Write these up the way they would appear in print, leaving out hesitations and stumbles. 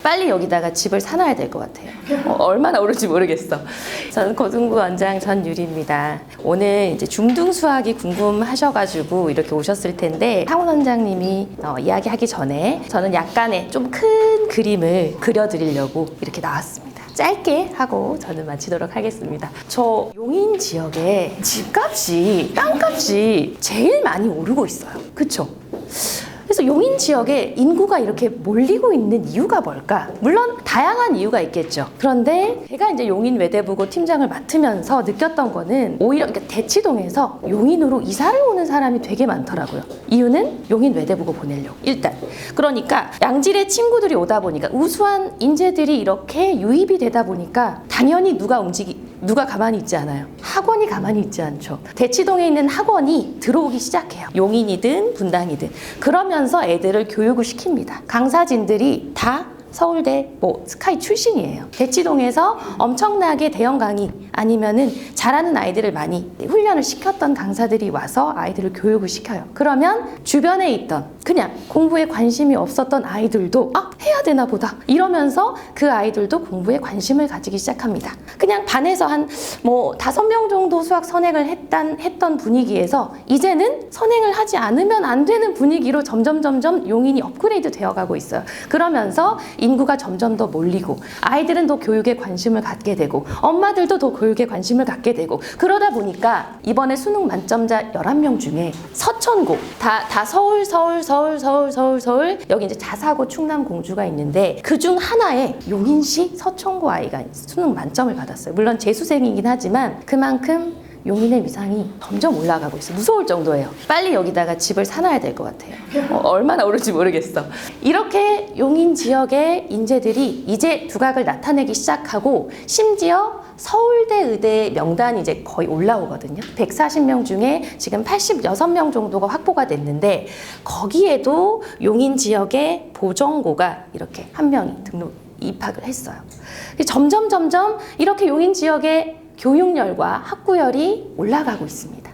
빨리 여기다가 집을 사놔야 될 것 같아요. 얼마나 오를지 모르겠어. 저는 고등부 원장 전유리입니다. 오늘 이제 중등 수학이 궁금하셔가지고 이렇게 오셨을 텐데 상훈 원장님이 이야기하기 전에 저는 약간의 좀 큰 그림을 그려드리려고 이렇게 나왔습니다. 짧게 하고 저는 마치도록 하겠습니다. 저 용인 지역에 집값이, 땅값이 제일 많이 오르고 있어요. 그쵸? 그래서 용인 지역에 인구가 이렇게 몰리고 있는 이유가 뭘까? 물론 다양한 이유가 있겠죠. 그런데 제가 이제 용인 외대부고 팀장을 맡으면서 느꼈던 거는 오히려 대치동에서 용인으로 이사를 오는 사람이 되게 많더라고요. 이유는 용인 외대부고 보내려고. 일단 그러니까 양질의 친구들이 오다 보니까 우수한 인재들이 이렇게 유입이 되다 보니까 당연히 누가 가만히 있지 않아요. 학원이 가만히 있지 않죠. 대치동에 있는 학원이 들어오기 시작해요. 용인이든 분당이든. 그러면서 애들을 교육을 시킵니다. 강사진들이 다 서울대 스카이 출신이에요. 대치동에서 엄청나게 대형 강의 아니면은 잘하는 아이들을 많이 훈련을 시켰던 강사들이 와서 아이들을 교육을 시켜요. 그러면 주변에 있던 그냥 공부에 관심이 없었던 아이들도 해야 되나 보다 이러면서 그 아이들도 공부에 관심을 가지기 시작합니다. 그냥 반에서 한 5명 정도 수학 선행을 했던 분위기에서 이제는 선행을 하지 않으면 안 되는 분위기로 점점 용인이 업그레이드 되어가고 있어요. 그러면서 인구가 점점 더 몰리고 아이들은 더 교육에 관심을 갖게 되고 엄마들도 더 교육에 관심을 갖게 되고 그러다 보니까 이번에 수능 만점자 11명 중에 서천고 다 서울 여기 이제 자사고 충남 공주가 있는데 그중 하나에 용인시 서천고 아이가 수능 만점을 받았어요. 물론 재수생이긴 하지만 그만큼 용인의 위상이 점점 올라가고 있어요. 무서울 정도예요. 빨리 여기다가 집을 사놔야 될 것 같아요. 얼마나 오를지 모르겠어. 이렇게 용인 지역의 인재들이 이제 두각을 나타내기 시작하고 심지어 서울대 의대 명단이 이제 거의 올라오거든요. 140명 중에 지금 86명 정도가 확보가 됐는데 거기에도 용인 지역의 보정고가 이렇게 한 명이 입학을 했어요. 점점 이렇게 용인 지역의 교육열과 학구열이 올라가고 있습니다.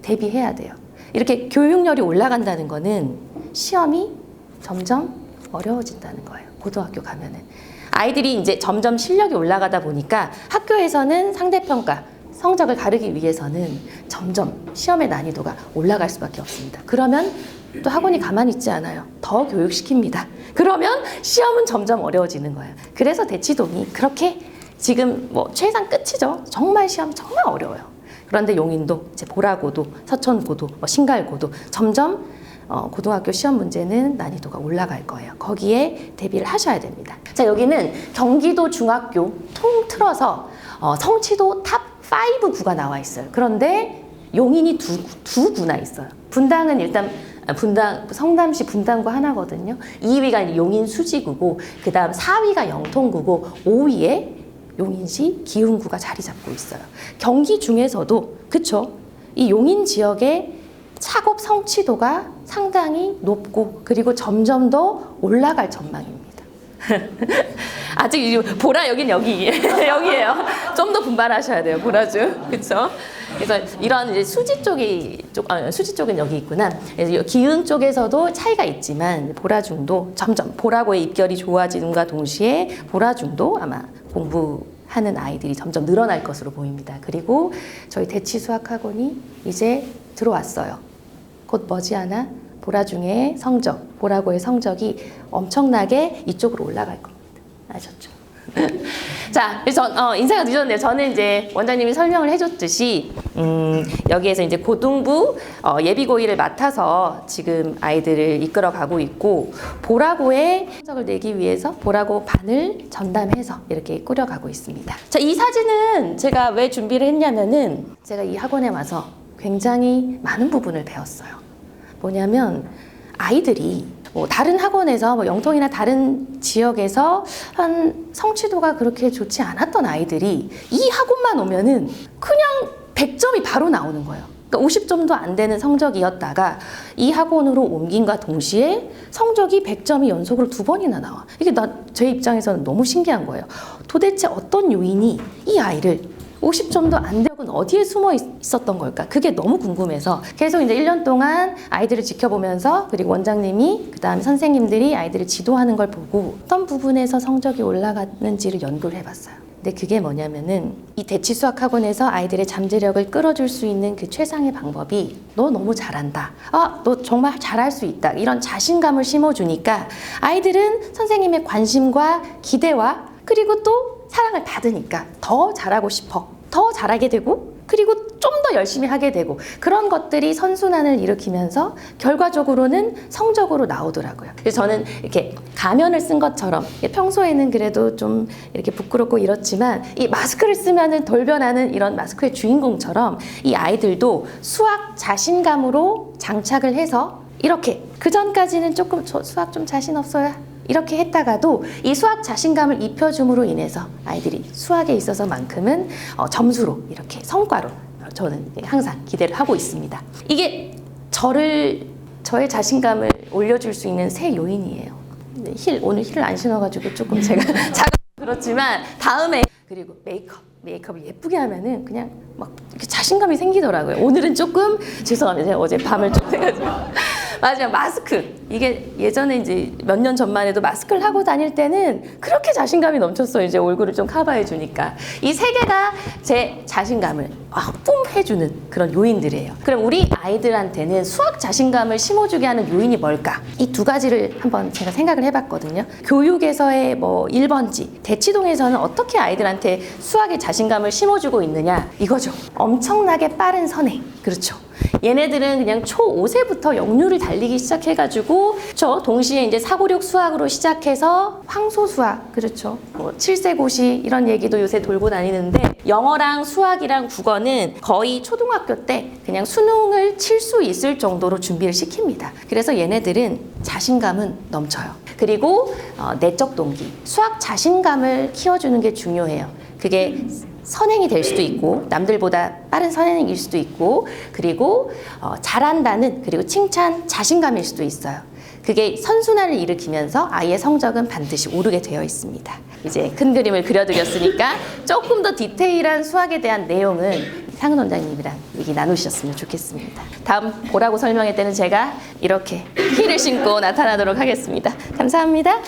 대비해야 돼요. 이렇게 교육열이 올라간다는 거는 시험이 점점 어려워진다는 거예요. 고등학교 가면은. 아이들이 이제 점점 실력이 올라가다 보니까 학교에서는 상대평가, 성적을 가르기 위해서는 점점 시험의 난이도가 올라갈 수밖에 없습니다. 그러면 또 학원이 가만히 있지 않아요. 더 교육시킵니다. 그러면 시험은 점점 어려워지는 거예요. 그래서 대치동이 그렇게 지금 최상 끝이죠. 정말 시험 정말 어려워요. 그런데 용인도 이제 보라고도, 서천고도, 신갈고도 점점 고등학교 시험 문제는 난이도가 올라갈 거예요. 거기에 대비를 하셔야 됩니다. 자, 여기는 경기도 중학교 통틀어서 성취도 탑 5 구가 나와 있어요. 그런데 용인이 두 구나 있어요. 분당은 일단 성남시 분당구 하나거든요. 2위가 용인 수지구고 그 다음 4위가 영통구고 5위에 용인시 기흥구가 자리 잡고 있어요. 경기 중에서도 그쵸? 이 용인 지역의 학업 성취도가 상당히 높고 그리고 점점 더 올라갈 전망입니다. 아직 보라 여긴 여기예요. 좀 더 분발하셔야 돼요. 보라주 그렇죠? 그래서 이런 이제 수지 쪽은 여기 있구나. 그래서 기흥 쪽에서도 차이가 있지만 보라중도 점점 보라고의 입결이 좋아짐과 동시에 보라중도 아마 공부하는 아이들이 점점 늘어날 것으로 보입니다. 그리고 저희 대치수학학원이 이제 들어왔어요. 곧 머지않아 보라중의 성적, 보라고의 성적이 엄청나게 이쪽으로 올라갈 겁니다. 아셨죠? 자, 그래서 인사가 늦었는데요. 저는 이제 원장님이 설명을 해줬듯이 여기에서 이제 고등부 예비고일을 맡아서 지금 아이들을 이끌어가고 있고 보라고의 성적을 내기 위해서 보라고 반을 전담해서 이렇게 꾸려가고 있습니다. 자, 이 사진은 제가 왜 준비를 했냐면은 제가 이 학원에 와서 굉장히 많은 부분을 배웠어요. 뭐냐면 아이들이 다른 학원에서 영통이나 다른 지역에서 한 성취도가 그렇게 좋지 않았던 아이들이 이 학원만 오면은 그냥 100점이 바로 나오는 거예요. 그러니까 50점도 안 되는 성적이었다가 이 학원으로 옮긴과 동시에 성적이 100점이 연속으로 2번이나 나와. 이게 제 입장에서는 너무 신기한 거예요. 도대체 어떤 요인이 이 아이를 50점도 안 되고 어디에 숨어 있었던 걸까? 그게 너무 궁금해서 계속 이제 1년 동안 아이들을 지켜보면서 그리고 원장님이 그다음에 선생님들이 아이들을 지도하는 걸 보고 어떤 부분에서 성적이 올라갔는지를 연구를 해봤어요. 근데 그게 뭐냐면은 이 대치 수학 학원에서 아이들의 잠재력을 끌어줄 수 있는 그 최상의 방법이 너 너무 잘한다. 너 정말 잘할 수 있다. 이런 자신감을 심어주니까 아이들은 선생님의 관심과 기대와 그리고 또 사랑을 받으니까 더 잘하고 싶어. 더 잘하게 되고 그리고 좀 더 열심히 하게 되고 그런 것들이 선순환을 일으키면서 결과적으로는 성적으로 나오더라고요. 그래서 저는 이렇게 가면을 쓴 것처럼 평소에는 그래도 좀 이렇게 부끄럽고 이렇지만 이 마스크를 쓰면은 돌변하는 이런 마스크의 주인공처럼 이 아이들도 수학 자신감으로 장착을 해서 이렇게 그 전까지는 조금 저 수학 좀 자신 없어요. 이렇게 했다가도 이 수학 자신감을 입혀줌으로 인해서 아이들이 수학에 있어서만큼은 점수로 이렇게 성과로 저는 항상 기대를 하고 있습니다. 이게 저의 자신감을 올려줄 수 있는 새 요인이에요. 오늘 힐을 안 신어가지고 조금 제가 작아 그렇지만 다음에 그리고 메이크업을 예쁘게 하면은 그냥 막 이렇게 자신감이 생기더라고요. 오늘은 조금 죄송합니다. 제가 어제 밤을 좀 새가지고 맞아요. 마스크. 이게 예전에 이제 몇 년 전만 해도 마스크를 하고 다닐 때는 그렇게 자신감이 넘쳤어요. 이제 얼굴을 좀 커버해 주니까. 이 세 개가 제 자신감을 뿜해주는 그런 요인들이에요. 그럼 우리 아이들한테는 수학 자신감을 심어주게 하는 요인이 뭘까? 이 두 가지를 한번 제가 생각을 해봤거든요. 교육에서의 뭐 1번지, 대치동에서는 어떻게 아이들한테 수학의 자신감을 심어주고 있느냐? 이거죠. 엄청나게 빠른 선행. 그렇죠. 얘네들은 그냥 초5세부터 역류를 달리기 시작해가지고 동시에 이제 사고력 수학으로 시작해서 황소 수학, 그렇죠. 뭐 7세 고시 이런 얘기도 요새 돌고 다니는데 영어랑 수학이랑 국어는 거의 초등학교 때 그냥 수능을 칠 수 있을 정도로 준비를 시킵니다. 그래서 얘네들은 자신감은 넘쳐요. 그리고 내적 동기, 수학 자신감을 키워주는 게 중요해요. 그게 선행이 될 수도 있고 남들보다 빠른 선행일 수도 있고 그리고 잘한다는 그리고 칭찬 자신감일 수도 있어요. 그게 선순환을 일으키면서 아이의 성적은 반드시 오르게 되어 있습니다. 이제 큰 그림을 그려드렸으니까 조금 더 디테일한 수학에 대한 내용은 상은 원장님이랑 얘기 나누셨으면 좋겠습니다. 다음 보라고 설명할 때는 제가 이렇게 힐을 신고 나타나도록 하겠습니다. 감사합니다.